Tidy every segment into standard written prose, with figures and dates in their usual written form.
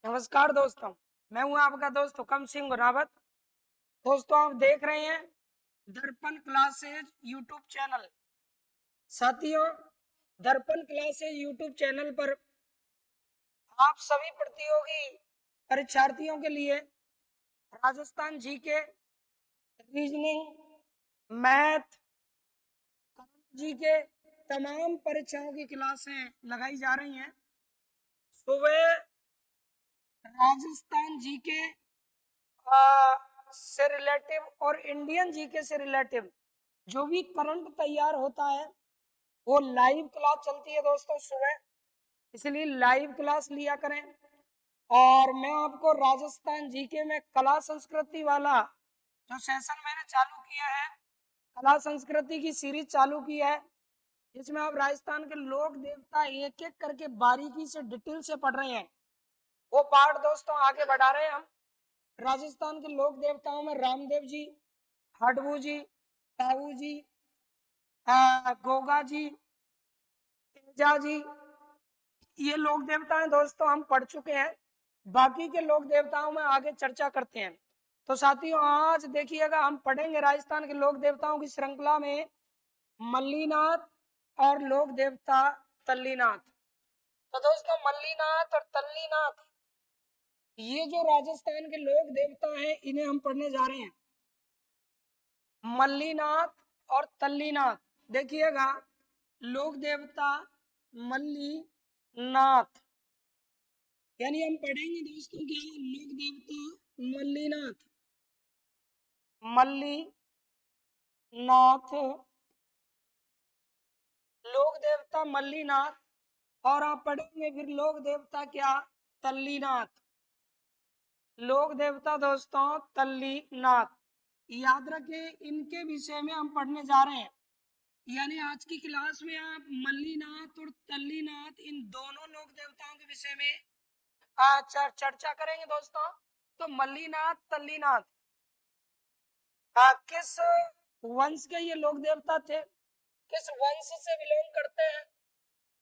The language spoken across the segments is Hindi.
नमस्कार दोस्तों, मैं हूं आपका दोस्त हुकम सिंह गुनावत। दोस्तों, आप देख रहे हैं दर्पण क्लासेज यूट्यूब चैनल। साथियों, दर्पण क्लासेज यूट्यूब चैनल पर आप सभी प्रतियोगी परीक्षार्थियों के लिए Rajasthan GK, reasoning, math, current GK तमाम परीक्षाओं की क्लासें लगाई जा रही हैं। सुबह राजस्थान जीके से रिलेटिव और इंडियन जीके से रिलेटिव जो भी करंट तैयार होता है वो लाइव क्लास चलती है दोस्तों सुबह, इसलिए लाइव क्लास लिया करें। और मैं आपको राजस्थान जीके में कला संस्कृति वाला जो सेशन मैंने चालू किया है, कला संस्कृति की सीरीज चालू की है, जिसमें आप राजस्थान के लोक देवता एक एक करके बारीकी से डिटेल से पढ़ रहे हैं। वो पार्ट दोस्तों आगे बढ़ा रहे हैं हम। राजस्थान के लोक देवताओं में रामदेव जी, हडबू जी, ताऊ जी, गोगा जी, तेजा जी, ये लोक देवता हैं दोस्तों, हम पढ़ चुके हैं। बाकी के लोक देवताओं में आगे चर्चा करते हैं। तो साथियों, आज देखिएगा हम पढ़ेंगे राजस्थान के लोक देवताओं की श्रृंखला में मल्लीनाथ और लोक देवता तल्लीनाथ। तो दोस्तों, मल्लीनाथ और तल्लीनाथ ये जो राजस्थान के लोक देवता हैं, इन्हें हम पढ़ने जा रहे हैं। मल्लीनाथ और तल्लीनाथ, देखिएगा लोक देवता मल्लीनाथ, यानी हम पढ़ेंगे दोस्तों क्या, लोक देवता मल्लीनाथ, मल्लीनाथ, लोक देवता मल्लीनाथ। और आप पढ़ेंगे फिर लोक देवता क्या, तल्लीनाथ, लोक देवता दोस्तों तल्लीनाथ। याद रखें, इनके विषय में हम पढ़ने जा रहे हैं। यानी आज की क्लास में आप मल्लीनाथ और तल्लीनाथ इन दोनों लोक देवताओं के विषय में चर्चा करेंगे दोस्तों। तो मल्लीनाथ तल्लीनाथ किस वंश के ये लोक देवता थे, किस वंश से बिलोंग करते हैं,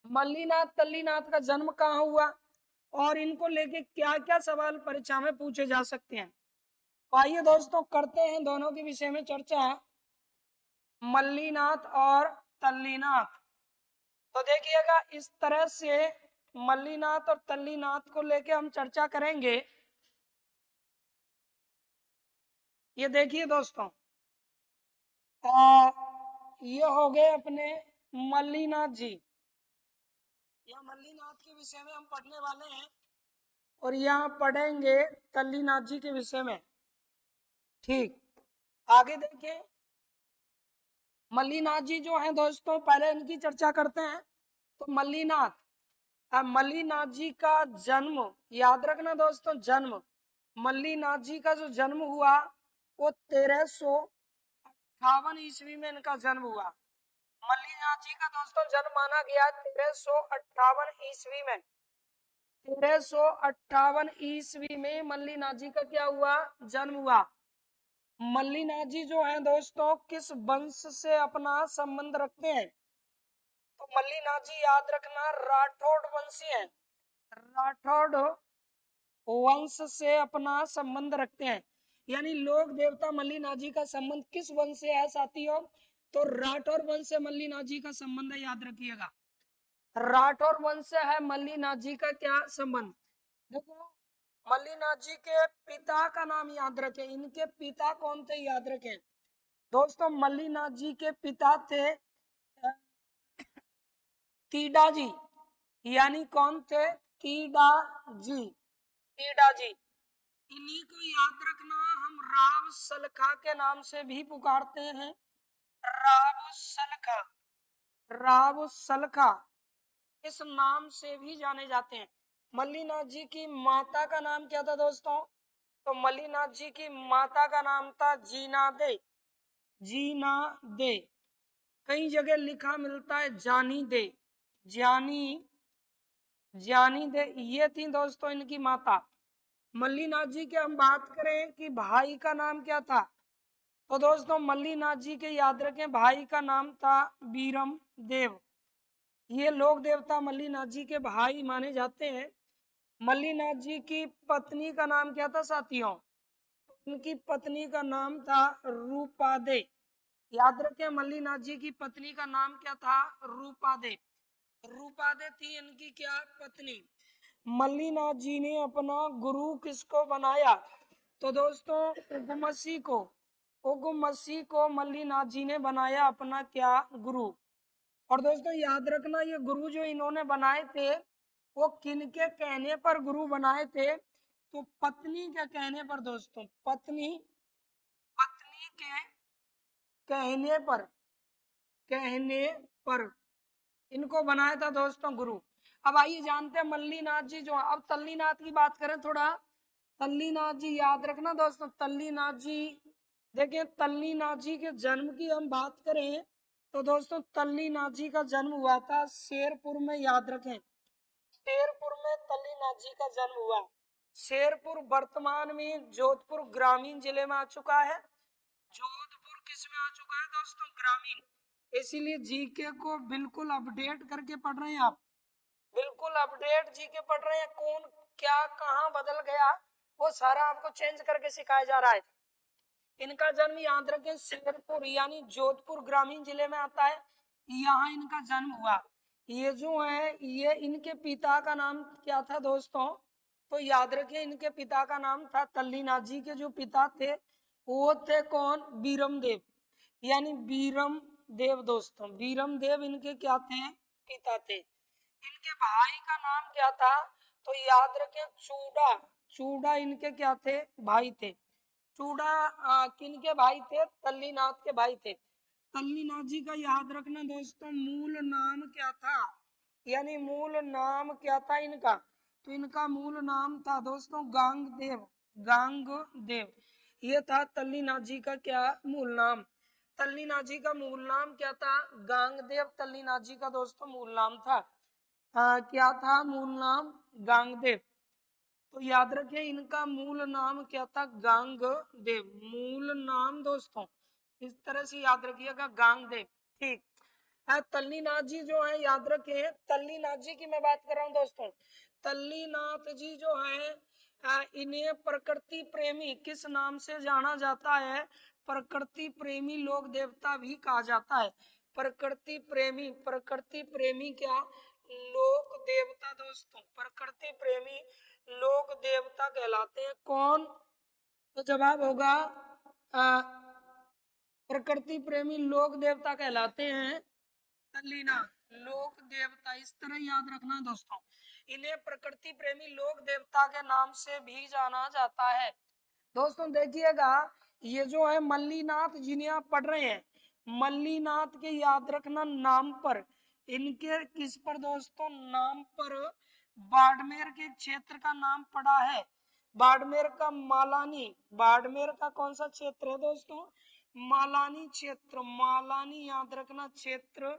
मल्लीनाथ तल्लीनाथ का जन्म कहाँ हुआ, और इनको लेके क्या क्या सवाल परीक्षा में पूछे जा सकते हैं। तो आइए दोस्तों करते हैं दोनों के विषय में चर्चा, मल्लीनाथ और तल्लीनाथ। तो देखिएगा इस तरह से मल्लीनाथ और तल्लीनाथ को लेके हम चर्चा करेंगे। ये देखिए दोस्तों, ये हो गए अपने मल्लीनाथ जी। यह मल्लीनाथ के विषय में हम पढ़ने वाले हैं, और यहाँ पढ़ेंगे तल्लीनाथ जी के विषय में। ठीक, आगे देखिए, मल्लीनाथ जी जो हैं दोस्तों, पहले इनकी चर्चा करते हैं। तो मल्लीनाथ, मल्लीनाथ जी का जन्म याद रखना दोस्तों, जन्म मल्लीनाथ जी का जो जन्म हुआ वो 1358 ईस्वी में इनका जन्म हुआ। मल्लीनाथ जी का दोस्तों जन्म माना गया 1358 ईस्वी में। 1358 ईस्वी में मल्लीनाथ जी का क्या हुआ, जन्म हुआ। मल्लीनाथ जी जो हैं दोस्तों किस वंश से अपना संबंध रखते हैं, तो मल्लीनाथ जी याद रखना राठौड़ वंशी हैं, राठौड़ वंश से अपना संबंध रखते हैं। यानी लोक देवता मल्लीनाथ जी का संबंध किस वंश से है साथियों, तो राठौर वंश से मल्लीनाथ जी का संबंध है, याद रखिएगा। राठौर वंश से है मल्लीनाथ जी का क्या संबंध। देखो, मल्लीनाथ जी के पिता का नाम याद रखें, इनके पिता कौन थे याद रखें दोस्तों। मल्लीनाथ जी के पिता थे तीडा जी, यानी कौन थे, तीडा जी, तीडा जी। इन्हीं को याद रखना हम राव सलखा के नाम से भी पुकारते हैं, राव सलखा, राव सलखा इस नाम से भी जाने जाते हैं। मल्लीनाथ जी की माता का नाम क्या था दोस्तों, तो मल्लीनाथ जी की माता का नाम था जीना दे, जीना दे। कई जगह लिखा मिलता है जानी दे, जानी, जानी दे, ये थी दोस्तों इनकी माता। मल्लीनाथ जी की हम बात करें कि भाई का नाम क्या था, तो दोस्तों मल्लीनाथ जी के याद रखें भाई का नाम था बीरम देव। ये लोक देवता मल्लीनाथ जी के भाई माने जाते हैं। मल्लीनाथ जी की पत्नी का नाम क्या था साथियों? उनकी पत्नी का नाम था रूपादे। याद रखें, मल्लीनाथ जी की पत्नी का नाम क्या था? रूपादे। रूपादे थी इनकी क्या पत्नी। मल्लीनाथ जी ने अपना गुरु किसको बनाया? तो दोस्तों उगमसी को। उगमसी को मल्लीनाथ जी ने बनाया अपना क्या गुरु। और दोस्तों याद रखना, ये गुरु जो इन्होंने बनाए थे वो किनके कहने पर गुरु बनाए थे? तो पत्नी के कहने पर दोस्तों, पत्नी पत्नी के कहने पर, कहने पर इनको बनाया था दोस्तों गुरु। अब आइए जानते हैं मल्लीनाथ जी जो, अब तल्लीनाथ की बात करें थोड़ा। तल्लीनाथ जी याद रखना दोस्तों, तल्लीनाथ जी देखिए, तल्लीनाथ जी के जन्म की हम बात करें तो दोस्तों तल्लीनाथ जी का जन्म हुआ था शेरपुर में। याद रखें, शेरपुर में तल्लीनाथ जी का जन्म हुआ। शेरपुर वर्तमान में जोधपुर ग्रामीण जिले में आ चुका है। जोधपुर किस में आ चुका है दोस्तों? ग्रामीण। इसीलिए जीके को बिल्कुल अपडेट करके पढ़ रहे हैं आप, बिल्कुल अपडेट जीके पढ़ रहे हैं। कौन क्या कहाँ बदल गया वो सारा आपको चेंज करके सिखाया जा रहा है। इनका जन्म याद रखें शेरपुर यानी जोधपुर ग्रामीण जिले में आता है, यहाँ इनका जन्म हुआ। ये जो है ये इनके पिता का नाम क्या था दोस्तों? तो याद रखिए इनके पिता का नाम था, तल्लीनाथ जी के जो पिता थे वो थे कौन? बीरम देव, यानी बीरम देव दोस्तों, बीरम देव इनके क्या थे? पिता थे। इनके भाई का नाम क्या था? तो याद रखें चूड़ा। चूड़ा इनके क्या थे? भाई थे। चूड़ा किनके भाई थे? तल्लीनाथ के भाई थे। तल्लीनाथ जी का याद रखना दोस्तों मूल नाम क्या था, यानी मूल नाम क्या था इनका? तो इनका मूल नाम था दोस्तों गांगदेव। गांगदेव ये था तल्लीनाथ जी का क्या मूल नाम? तल्लीनाथ जी का मूल नाम क्या था? गांगदेव तल्लीनाथ जी का दोस्तों मूल नाम था। क्या था मूल नाम? गांगदेव। तो याद रखिए इनका मूल नाम क्या था? गांगदेव। मूल नाम दोस्तों इस तरह से याद रखिएगा, गांगदेव। ठीक है। तल्लीनाथ जी जो है याद रखें, तल्लीनाथ जी की मैं बात कर रहा हूँ दोस्तों। तल्लीनाथ जी जो है इन्हें प्रकृति प्रेमी किस नाम से जाना जाता है? प्रकृति प्रेमी लोक देवता भी कहा जाता है। प्रकृति प्रेमी, प्रकृति प्रेमी क्या? लोक देवता दोस्तों, प्रकृति प्रेमी लोक देवता कहलाते हैं। कौन? तो जवाब होगा प्रकृति प्रेमी लोक देवता कहलाते हैं तल्लीनाथ। लोक देवता इस तरह याद रखना दोस्तों, इन्हें प्रकृति प्रेमी लोक देवता के नाम से भी जाना जाता है। दोस्तों देखिएगा, ये जो है मल्लीनाथ जिन्हें आप पढ़ रहे हैं, मल्लीनाथ के याद रखना नाम पर, इनके किस पर दोस्तों? नाम पर बाड़मेर के क्षेत्र का नाम पड़ा है। बाड़मेर का मालानी, बाड़मेर का कौन सा क्षेत्र है दोस्तों? मालानी क्षेत्र। मालानी याद रखना क्षेत्र,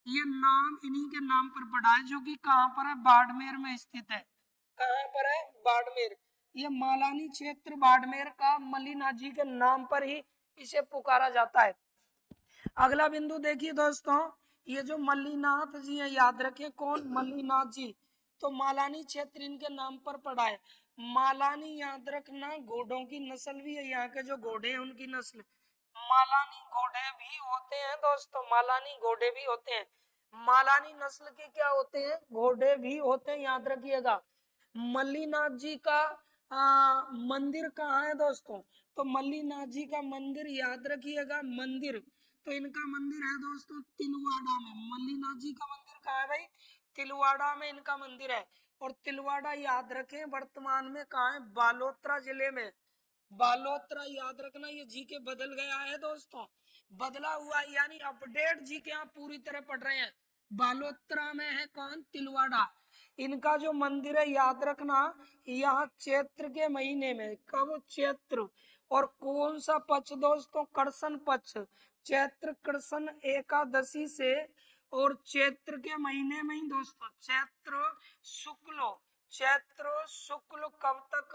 ये नाम इन्हीं के नाम पर पड़ा है, जो कि कहाँ पर है? बाड़मेर में स्थित है। कहाँ पर है? बाड़मेर। ये मालानी क्षेत्र बाड़मेर का मल्लीनाथ जी के नाम पर ही इसे पुकारा जाता है। अगला बिंदु देखिए दोस्तों, ये जो मल्लीनाथ जी हैं याद रखें कौन? मल्लीनाथ जी। तो मालानी क्षेत्र इनके नाम पर पड़ा है। मालानी याद रखना घोड़ों की नस्ल भी है, यहाँ के जो घोड़े हैं उनकी नस्ल मालानी घोड़े भी होते हैं दोस्तों, मालानी घोड़े भी होते हैं। मालानी नस्ल के क्या होते हैं? घोड़े भी होते हैं, याद रखिएगा। मल्लीनाथ जी का मंदिर कहाँ है दोस्तों? तो मल्लीनाथ जी का मंदिर याद रखिएगा, मंदिर तो इनका मंदिर है दोस्तों तिलवाड़ा में। मल्लीनाथ जी का मंदिर कहाँ है भाई? तिलवाड़ा में इनका मंदिर है। और तिलवाड़ा याद रखें वर्तमान में कहाँ है? बालोतरा जिले में। बालोतरा याद रखना, ये जी के बदल गया है दोस्तों, बदला हुआ यानी अपडेट जी के आप पूरी तरह पढ़ रहे हैं। बालोतरा में है कौन? तिलवाड़ा। इनका जो मंदिर है याद रखना, यहाँ चैत्र के महीने में, कब? चैत्र। और कौन सा पक्ष दोस्तों? कृष्ण पक्ष। चैत्र कृष्ण एकादशी से, और चैत्र के महीने में ही दोस्तों, चैत्र शुक्ल, चैत्र शुक्ल कब तक?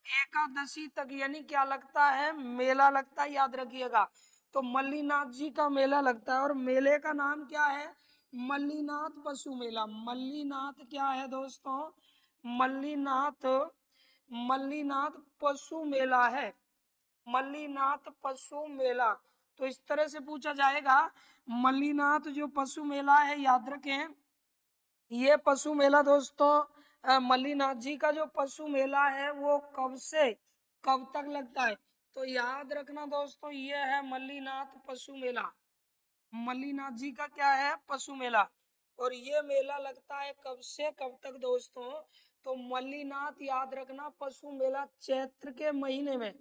एकादशी तक, यानी क्या लगता है? मेला लगता है, याद रखिएगा। तो मल्लीनाथ जी का मेला लगता है, और मेले का नाम क्या है? मल्लीनाथ पशु मेला। मल्लीनाथ क्या है दोस्तों? मल्लीनाथ मल्लीनाथ पशु मेला है, मल्लीनाथ पशु मेला। तो इस तरह से पूछा जाएगा, मल्लीनाथ जो पशु मेला है, याद रखें ये पशु मेला दोस्तों, मल्लीनाथ जी का जो पशु मेला है वो कब से कब तक लगता है। तो याद रखना दोस्तों, ये है मल्लीनाथ पशु मेला, मल्लीनाथ जी का क्या है, पशु मेला। और ये मेला लगता है कब से कब तक दोस्तों, तो मल्लीनाथ याद रखना पशु मेला चैत्र के महीने में,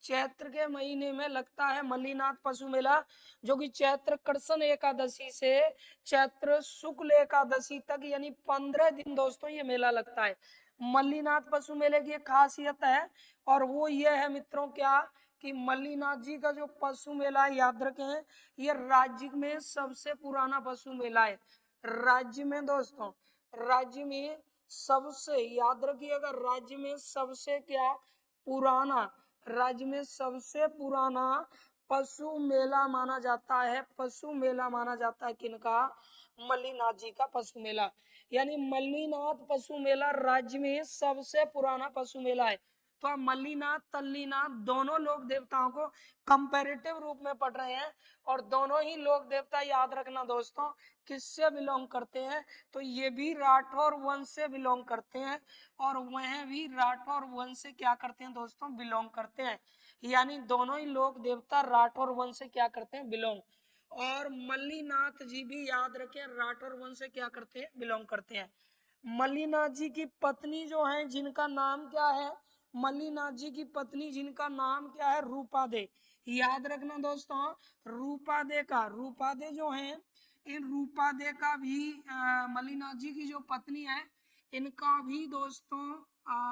चैत्र के महीने में लगता है मल्लीनाथ पशु मेला, जो कि चैत्र कृष्ण एकादशी से चैत्र शुक्ल एकादशी तक यानी 15 दिन दोस्तों ये मेला लगता है। मल्लीनाथ पशु मेले की एक खासियत है, और वो ये है मित्रों क्या, कि मल्लीनाथ जी का जो पशु मेला है, याद रखें ये राज्य में सबसे पुराना पशु मेला है, राज्य में दोस्तों, राज्य में सबसे, याद रखिएगा राज्य में सबसे क्या पुराना, राज्य में सबसे पुराना पशु मेला माना जाता है, पशु मेला माना जाता है किनका, मल्लीनाथ जी का पशु मेला। यानी मल्लीनाथ पशु मेला राज्य में सबसे पुराना पशु मेला है। तो आप मल्लीनाथ तल्लीनाथ दोनों लोक देवताओं को कंपैरेटिव रूप में पढ़ रहे हैं, और दोनों ही लोक देवता याद रखना दोस्तों किससे बिलोंग करते हैं, तो ये भी राठौर वंश से बिलोंग करते हैं, और वह भी राठौर वंश से क्या करते हैं दोस्तों, बिलोंग करते हैं। यानी दोनों ही लोक देवता राठौर वंश से क्या करते हैं, बिलोंग। और मल्लीनाथ जी भी याद रखें राठौर वंश से क्या करते हैं, बिलोंग करते हैं। मल्लीनाथ जी की पत्नी जो है जिनका नाम क्या है, मल्लीनाथ जी की पत्नी जिनका नाम क्या है, रूपा दे। याद रखना दोस्तों, रूपा दे का, रूपा दे जो है, इन रूपा दे का भी मल्लीनाथ जी की जो पत्नी है इनका भी दोस्तों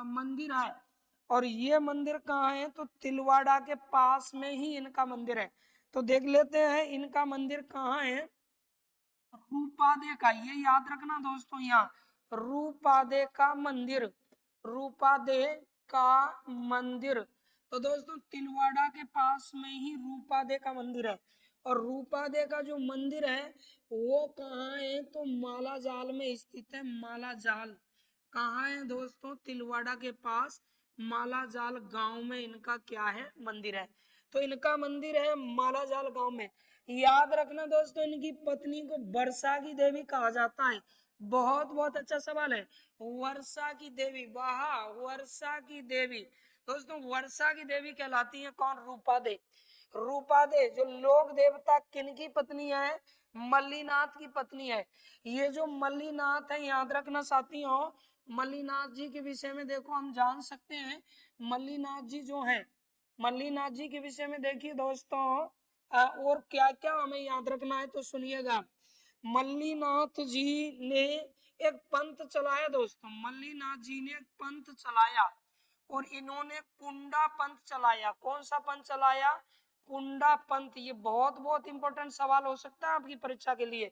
मंदिर है। और ये मंदिर कहाँ है, तो तिलवाड़ा के पास में ही इनका मंदिर है। तो देख लेते हैं इनका मंदिर कहाँ है, रूपादे का, ये याद रखना दोस्तों, यहाँ रूपादे का मंदिर, रूपादे का मंदिर। तो दोस्तों तिलवाड़ा के पास में ही रूपादे का मंदिर है, और रूपादे का जो मंदिर है वो कहाँ है, तो माला जाल में स्थित है, माला जाल कहाँ है दोस्तों, तिलवाड़ा के पास माला जाल गांव में इनका क्या है, मंदिर है। तो इनका मंदिर है माला जाल गांव में। याद रखना दोस्तों, इनकी पत्नी को वर्षा की देवी कहा जाता है। बहुत बहुत अच्छा सवाल है, वर्षा की देवी, वाह, वर्षा की देवी। दोस्तों वर्षा की देवी कहलाती है कौन, रूपा दे। रूपा दे जो लोक देवता किनकी पत्नी है, मल्लीनाथ की पत्नी है। ये जो मल्लीनाथ है, याद रखना साथियों, मल्लीनाथ जी के विषय में देखो हम जान सकते हैं, मल्लीनाथ जी जो है, मल्लीनाथ जी के विषय में देखिए दोस्तों, और क्या क्या हमें याद रखना है तो सुनिएगा। मल्लीनाथ जी ने एक पंथ चलाया दोस्तों, मल्लीनाथ जी ने एक पंथ चलाया, और इन्होंने कुंडा पंथ चलाया। कौन सा पंथ चलाया, कुंडा पंथ। ये बहुत बहुत इंपॉर्टेंट सवाल हो सकता है आपकी परीक्षा के लिए।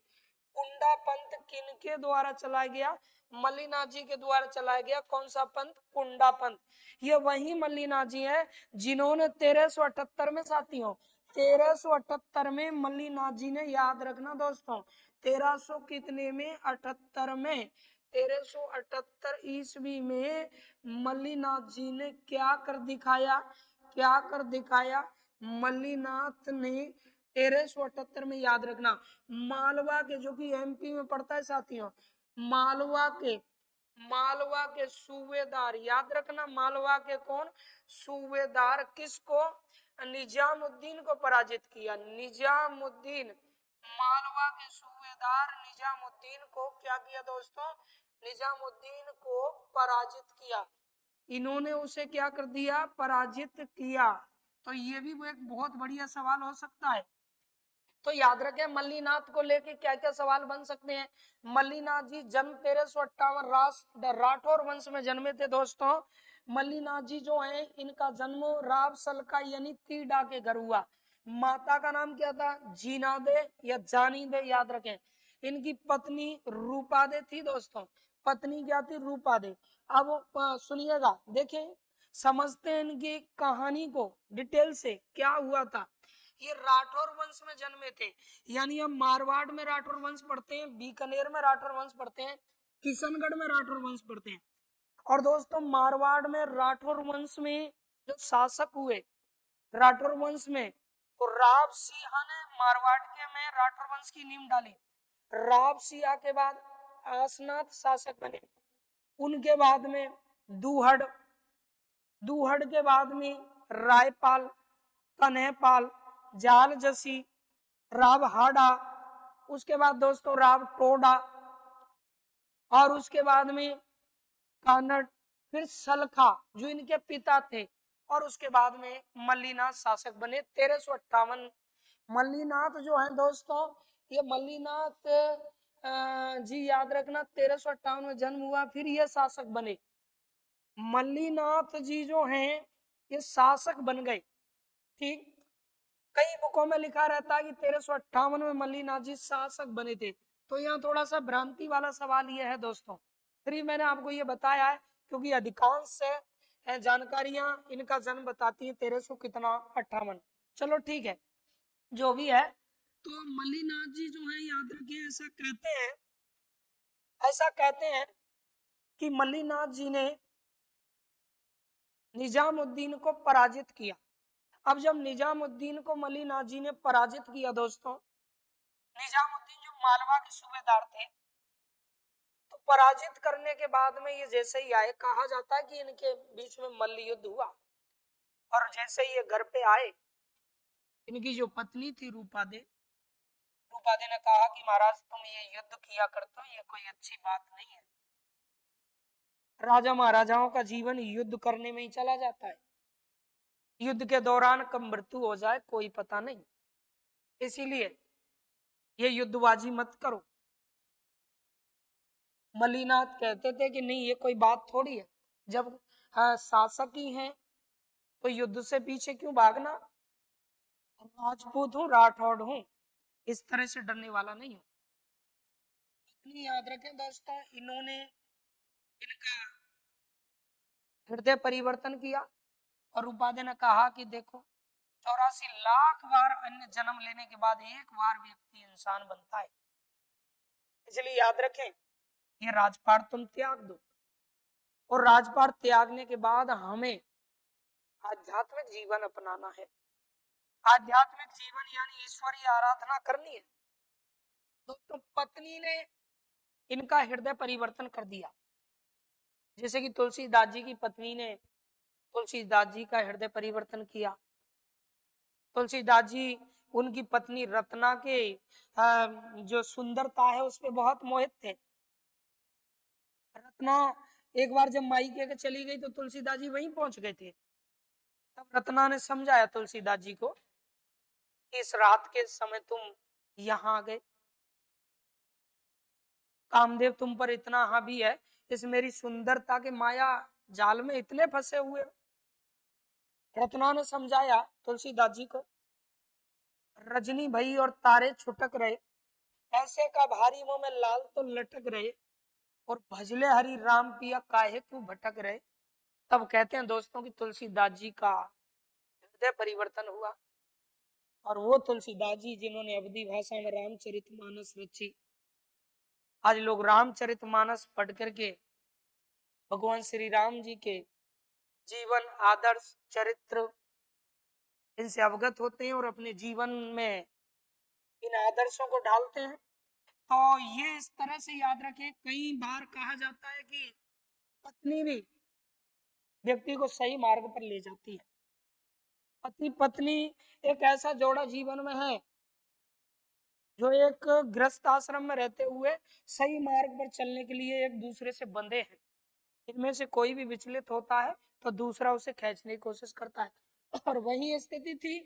कुंडा पंथ किनके द्वारा चलाया गया, मल्लीनाथ जी के द्वारा चलाया गया। कौन सा पंथ, कुंडा पंथ। ये वही मल्लीनाथ जी हैं जिन्होंने 1378 में, साथियों 1378 में मल्लीनाथ जी ने, याद रखना दोस्तों 1300 कितने में, 78 में, 1378 ईस्वी में मल्लीनाथ जी ने क्या कर दिखाया, क्या कर दिखाया, मल्लीनाथ ने 1378 में, याद रखना मालवा के, जो कि एमपी में पड़ता है साथियों, मालवा के, मालवा के सूबेदार, याद रखना मालवा के कौन, सूबेदार किसको, निजामुद्दीन को पराजित किया। निजामुद्दीन, मालवा के सूबेदार निजामुद्दीन को क्या किया दोस्तों, निजामुद्दीन को पराजित किया। इन्होंने उसे क्या कर दिया, पराजित किया। तो ये भी वो एक बहुत बढ़िया सवाल हो सकता है। तो याद रखें मल्लीनाथ को लेके क्या क्या सवाल बन सकते हैं। मल्लीनाथ जी जन्म 1358 राठौर वंश में जन्मे थे दोस्तों। मल्लीनाथ जी जो हैं इनका जन्म राव सलका यानी तीडा के घर हुआ। माता का नाम क्या था, जीना दे या जानी दे, याद रखें। इनकी पत्नी रूपा दे थी दोस्तों, पत्नी क्या थी, रूपा दे। अब सुनिएगा, देखें समझते हैं इनकी कहानी को डिटेल से, क्या हुआ था। ये राठौर वंश में जन्मे थे, यानी हम मारवाड़ में राठौर वंश पढ़ते हैं, बीकानेर में राठौर वंश पढ़ते हैं, किशनगढ़ में राठौर वंश पढ़ते हैं। और दोस्तों मारवाड़ में राठौर वंश में जो शासक हुए, राठौर वंश में, तो राव सिंह ने मारवाड़ के में राठौर वंश की नींव डाली। राव सिंह के बाद आसनाथ शासक बने। उनके बाद में दूहड़, दूहड़ के बाद में रायपाल, कन्हैपाल, जाल जसी, राव हाड़ा, उसके बाद दोस्तों राव टोडा, और उसके बाद में कानड़, फिर सलखा जो इनके पिता थे, और उसके बाद में मल्लीनाथ शासक बने 1358। मल्लीनाथ जो है दोस्तों, ये मल्लीनाथ जी याद रखना 1358 में जन्म हुआ, फिर ये शासक बने। मल्लीनाथ जी जो हैं ये शासक बन गए। ठीक, कई बुकों में लिखा रहता है कि 1358 में मल्लीनाथ जी शासक बने थे। तो यहाँ थोड़ा सा भ्रांति वाला सवाल ये है दोस्तों। फिर मैंने आपको ये बताया है क्योंकि अधिकांश जानकारियां इनका जन्म बताती है 1300 कितना 58। चलो ठीक है, जो भी है। तो मल्लीनाथ जी जो है याद रखिए, ऐसा कहते हैं कि मल्लीनाथ जी ने निजामुद्दीन को पराजित किया। अब जब निजामुद्दीन को मल्लीनाथ जी ने पराजित किया दोस्तों, निजामुद्दीन जो मालवा के सूबेदार थे, तो पराजित करने के बाद में ये जैसे ही आए, कहा जाता है कि इनके बीच में मल्ल युद्ध हुआ, और जैसे ही ये घर पे आए, इनकी जो पत्नी थी रूपादे, रूपादे ने कहा कि महाराज तुम ये युद्ध किया करते हो, ये कोई अच्छी बात नहीं है। राजा महाराजाओं का जीवन युद्ध करने में ही चला जाता है, युद्ध के दौरान कब मृत्यु हो जाए कोई पता नहीं, इसीलिए ये युद्धबाजी मत करो। मल्लीनाथ कहते थे कि नहीं, ये कोई बात थोड़ी है, जब शासक ही हैं तो युद्ध से पीछे क्यों भागना, राजपूत हूँ राठौड़ हूँ, इस तरह से डरने वाला नहीं हूँ। इतनी याद रखें दोस्तों, इन्होंने इनका हृदय परिवर्तन किया, और रूपादे ने कहा कि देखो 84 लाख बार अन्य जन्म लेने के बाद एक बार व्यक्ति इंसान बनता है, इसलिए याद रखें ये राजपाट तुम त्याग दो, और राजपाट त्यागने के बाद हमें आध्यात्मिक जीवन अपनाना है। आध्यात्मिक जीवन यानी ईश्वरीय आराधना करनी है। तो पत्नी ने इनका हृदय परिवर्तन कर दिया, जैसे कि तुलसीदास जी की पत्नी ने तुलसीदास जी का हृदय परिवर्तन किया। तुलसीदास जी उनकी पत्नी रत्ना के जो सुंदरता है उस पर बहुत मोहित थे। रत्ना एक बार जब मायके के चली गई तो तुलसीदास जी वहीं पहुंच गए थे। तब रत्ना ने समझाया तुलसीदास जी को, इस रात के समय तुम यहाँ आ गए, कामदेव तुम पर इतना हावी है, इस मेरी सुंदरता के माया जाल में इतने फंसे हुए। रत्ना ने समझाया तुलसीदास जी को, रजनी भई और तारे छुटक रहे, ऐसे का भारी मुंह में लाल तो लटक रहे, और भजले हरि राम पिया काहे क्यों भटक रहे। तब कहते हैं दोस्तों कि तुलसीदास जी का हृदय परिवर्तन हुआ, और वो तुलसीदास जी जिन्होंने अवधी भाषा में रामचरितमानस रची। आज लोग रामचरितमानस पढ़ करके भगवान श्री राम जी के जीवन, आदर्श, चरित्र इनसे अवगत होते हैं और अपने जीवन में इन आदर्शों को ढालते हैं। तो ये इस तरह से याद रखें, कई बार कहा जाता है कि पत्नी भी व्यक्ति को सही मार्ग पर ले जाती है। पति पत्नी एक ऐसा जोड़ा जीवन में है जो एक गृहस्थ आश्रम में रहते हुए सही मार्ग पर चलने के लिए एक दूसरे से बंधे हैं। इनमें से कोई भी विचलित होता है तो दूसरा उसे खींचने की कोशिश करता है, और वही स्थिति थी।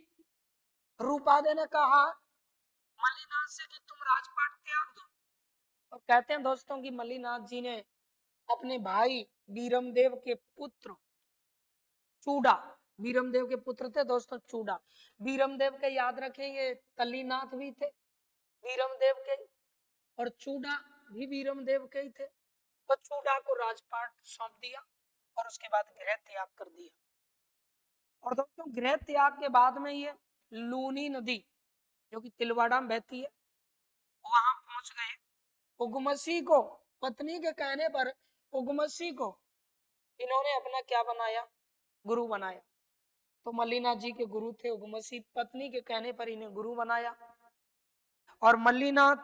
रूपादे ने कहा मल्लीनाथ से कि तुम राजपाट त्याग दो, और कहते हैं दोस्तों कि मल्लीनाथ जी ने अपने भाई बीरमदेव के पुत्र चूड़ा, बीरमदेव के पुत्र थे दोस्तों चूड़ा, बीरमदेव के याद रखें ये तल्लीनाथ भी थे बीरमदेव के, और चूड़ा भी बीरमदेव के ही थे। तो चूड़ा को राजपाट सौंप दिया और उसके बाद गृह त्याग कर दिया। और दोस्तों गृह त्याग के बाद में ये लूनी नदी जो कि तिलवाड़ा में बहती है वहां पहुंच गए। उगमसी को, पत्नी के कहने पर उगमसी को इन्होंने अपना क्या बनाया, गुरु बनाया। तो मल्लीनाथ जी के गुरु थे उर्वशी, पत्नी के कहने पर इन्हें गुरु बनाया और मल्लीनाथ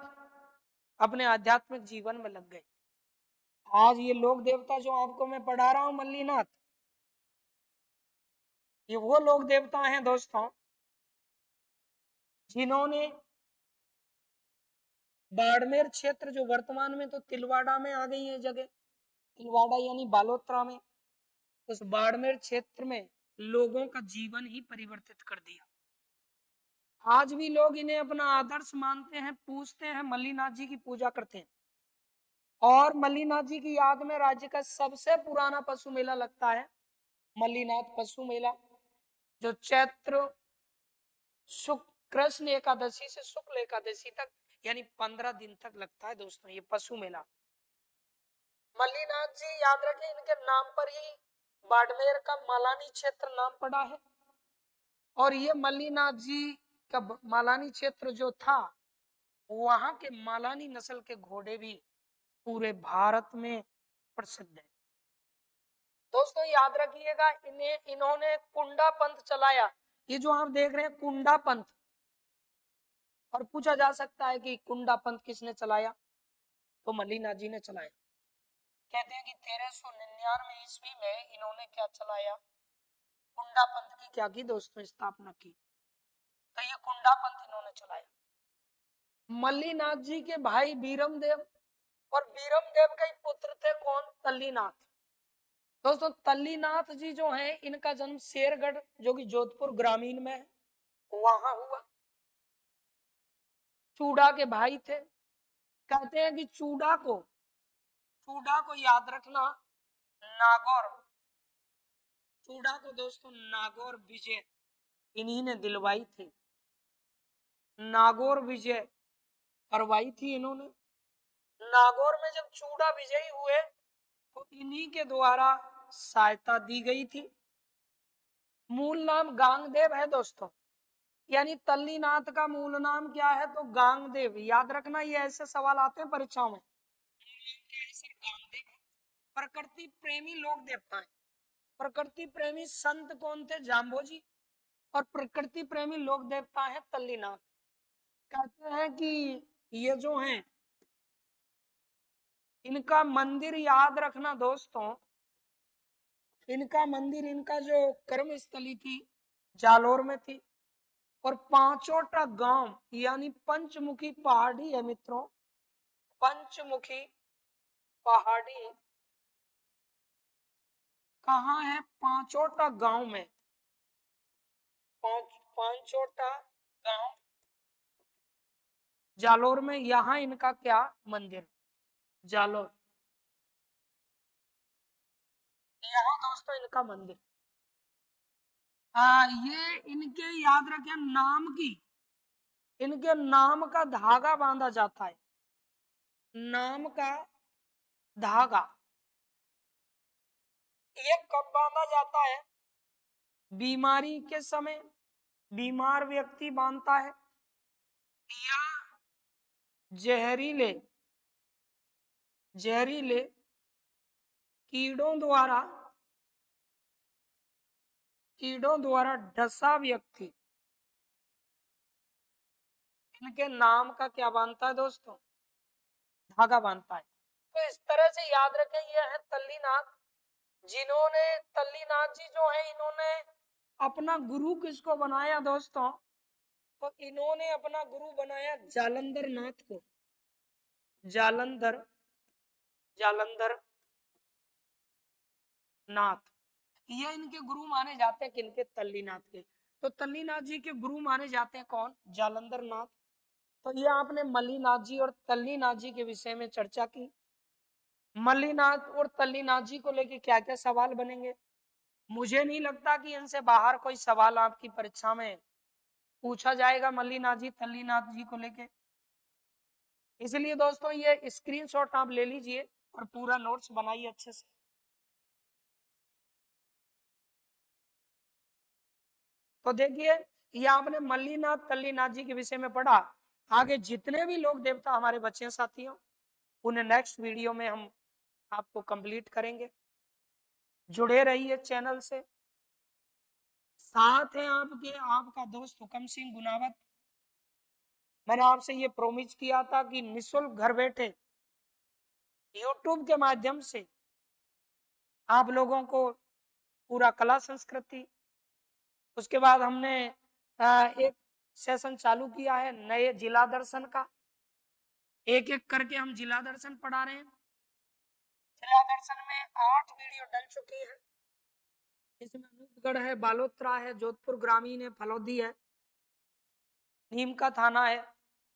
अपने आध्यात्मिक जीवन में लग गए। आज ये लोक देवता जो आपको मैं पढ़ा रहा हूं मल्लीनाथ, ये वो लोक देवता हैं दोस्तों जिन्होंने बाड़मेर क्षेत्र, जो वर्तमान में तो तिलवाड़ा में आ गई है जगह, तिलवाड़ा यानी बालोतरा में, उस बाड़मेर क्षेत्र में लोगों का जीवन ही परिवर्तित कर दिया। आज भी लोग इन्हें अपना आदर्श मानते हैं, पूजते हैं, मल्लीनाथ जी की पूजा करते हैं। और मल्लीनाथ जी की याद में राज्य का सबसे पुराना पशु मेला लगता है मल्लीनाथ पशु मेला, जो चैत्र शुक्ल कृष्ण एकादशी से शुक्ल एकादशी तक यानी 15 दिन तक लगता है दोस्तों ये पशु मेला। मल्लीनाथ जी याद रखें, इनके नाम पर ही बाड़मेर का मालानी क्षेत्र नाम पड़ा है। और ये मल्लीनाथ जी का मालानी क्षेत्र जो था, वहां के मालानी नस्ल के घोड़े भी पूरे भारत में प्रसिद्ध है। दोस्तों याद रखिएगा, इन्होंने कुंडा पंथ चलाया। ये जो आप देख रहे हैं कुंडा पंथ, और पूछा जा सकता है कि कुंडा पंथ किसने चलाया, तो मल्लीनाथ जी ने चलाया। कहते हैं कि 1399 ईस्वी में इन्होंने क्या चलाया, कुंडा पंथ की क्या की दोस्तों, स्थापना की। तो ये कुंडा पंथ इन्होंने चलाया। मल्लीनाथ जी के भाई बीरम देव, और बीरम देव का ही पुत्र थे कौन, तल्लीनाथ। दोस्तों तल्लीनाथ जी जो हैं, इनका जन्म शेरगढ़ जो कि जोधपुर ग्रामीण में है, वहां हुआ। चूड़ा के भाई थे। कहते हैं कि चूड़ा को याद रखना, नागौर, चूड़ा को दोस्तों नागौर विजय इन्हीं ने दिलवाई थी। नागौर विजय करवाई थी इन्होंने। नागौर में जब चूड़ा विजयी हुए तो इन्हीं के द्वारा सहायता दी गई थी। मूल नाम गांगदेव है दोस्तों, यानी तल्लीनाथ का मूल नाम क्या है, तो गांगदेव। याद रखना, ये ऐसे सवाल आते हैं परीक्षाओं में। गांगदेव है। प्रकृति प्रेमी लोक देवता है। प्रकृति प्रेमी संत कौन थे, जाम्बोजी। और प्रकृति प्रेमी लोक देवता है तल्लीनाथ। कहते हैं कि ये जो हैं, इनका मंदिर याद रखना दोस्तों, इनका मंदिर, इनका जो कर्म स्थली थी जालोर में थी। और पांचोटा गांव यानी पंचमुखी पहाड़ी है मित्रों, पंचमुखी पहाड़ी कहाँ है, पांचोटा गांव में। पांचोटा गांव जालोर में, यहाँ इनका क्या मंदिर, जालोर, यहाँ दोस्तों इनका मंदिर। ये इनके याद रखें नाम की, इनके नाम का धागा बांधा जाता है। नाम का धागा ये कब बांधा जाता है, बीमारी के समय बीमार व्यक्ति बांधता है, या जहरीले जहरीले कीड़ों द्वारा डसा व्यक्ति इनके नाम का क्या बांधता है दोस्तों, धागा बांधता है। तो इस तरह से याद रखें, ये है तल्लीनाथ, जिन्होंने, तल्लीनाथ जी जो है, इन्होंने अपना गुरु किसको बनाया दोस्तों, तो इन्होंने अपना गुरु बनाया जालंधर नाथ को। जालंधर जालंधर नाथ, ये इनके गुरु माने जाते हैं, किनके, तल्लीनाथ के। तो तल्लीनाथ जी के गुरु माने जाते हैं कौन, जालंधर नाथ। तो ये आपने मल्लीनाथ जी और तल्लीनाथ जी के विषय में चर्चा की। मल्लीनाथ और तल्लीनाथ जी को लेके क्या क्या सवाल बनेंगे, मुझे नहीं लगता कि इनसे बाहर कोई सवाल आपकी परीक्षा में पूछा जाएगा मल्लीनाथ जी तल्लीनाथ जी को लेके। इसलिए दोस्तों ये स्क्रीनशॉट आप ले लीजिए और पूरा नोट्स बनाइए अच्छे से। तो देखिए, ये आपने मल्लीनाथ तल्लीनाथ जी के विषय में पढ़ा। आगे जितने भी लोग देवता हमारे बच्चे हैं साथियों, उन्हें नेक्स्ट वीडियो में हम आपको कंप्लीट करेंगे। जुड़े रहिए चैनल से। साथ है आपका दोस्त हुकम सिंह गुनावत। मैंने आपसे ये प्रोमिस किया था कि निःशुल्क घर बैठे यूट्यूब के माध्यम से आप लोगों को पूरा कला संस्कृति, उसके बाद हमने एक सेशन चालू किया है नए जिला दर्शन का। एक एक करके हम जिला दर्शन पढ़ा रहे हैं। जिला दर्शन में 8 वीडियो डल चुकी है। इसमें अनूपगढ़ है, बालोतरा है, जोधपुर ग्रामीण है, फलौदी है, नीम का थाना है।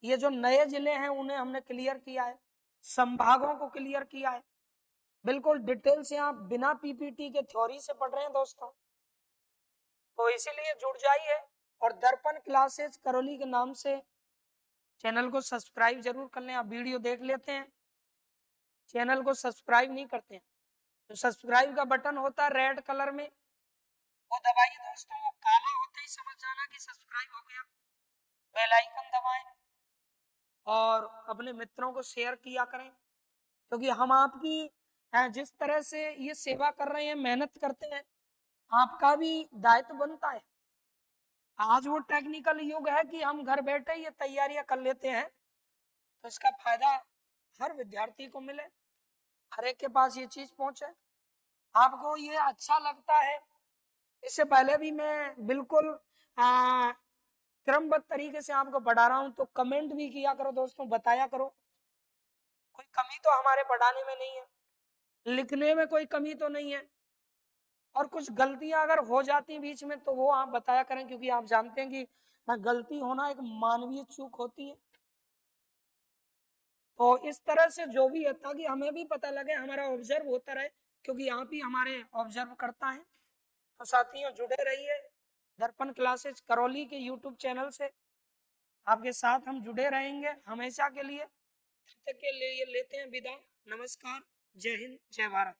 ये जो नए जिले हैं उन्हें हमने क्लियर किया है, संभागों को क्लियर किया है। बिल्कुल डिटेल से आप बिना पीपीटी के थ्योरी से पढ़ रहे हैं दोस्तों, तो इसीलिए जुड़ जाइए। और दर्पण क्लासेस करौली के नाम से चैनल को सब्सक्राइब जरूर कर लें। आप वीडियो देख लेते हैं, चैनल को सब्सक्राइब नहीं करते हैं, तो सब्सक्राइब का बटन होता है रेड कलर में, वो दबाइए दोस्तों। वो काला होते ही समझ जाना कि सब्सक्राइब हो गया। बेल आइकन दबाएं और अपने मित्रों को शेयर किया करें, क्योंकि हम आपकी जिस तरह से ये सेवा कर रहे हैं, मेहनत करते हैं, आपका भी दायित्व बनता है। आज वो टेक्निकल युग है कि हम घर बैठे ये तैयारियां कर लेते हैं, तो इसका फायदा हर विद्यार्थी को मिले, हर एक के पास ये चीज पहुंचे। आपको ये अच्छा लगता है? इससे पहले भी मैं बिल्कुल क्रमबद्ध तरीके से आपको पढ़ा रहा हूं, तो कमेंट भी किया करो दोस्तों, बताया करो। कोई कमी तो हमारे पढ़ाने में नहीं है, लिखने में कोई कमी तो नहीं है, और कुछ गलतियां अगर हो जाती बीच में तो वो आप बताया करें, क्योंकि आप जानते हैं कि गलती होना एक मानवीय चूक होती है। तो इस तरह से जो भी है, ताकि हमें भी पता लगे, हमारा ऑब्जर्व होता रहे, क्योंकि आप ही हमारे ऑब्जर्व करता है। तो साथियों जुड़े रहिए दर्पण क्लासेस करौली के यूट्यूब चैनल से, आपके साथ हम जुड़े रहेंगे हमेशा के लिए। तब तक के लिए लेते हैं विदा। नमस्कार, जय हिंद, जय भारत।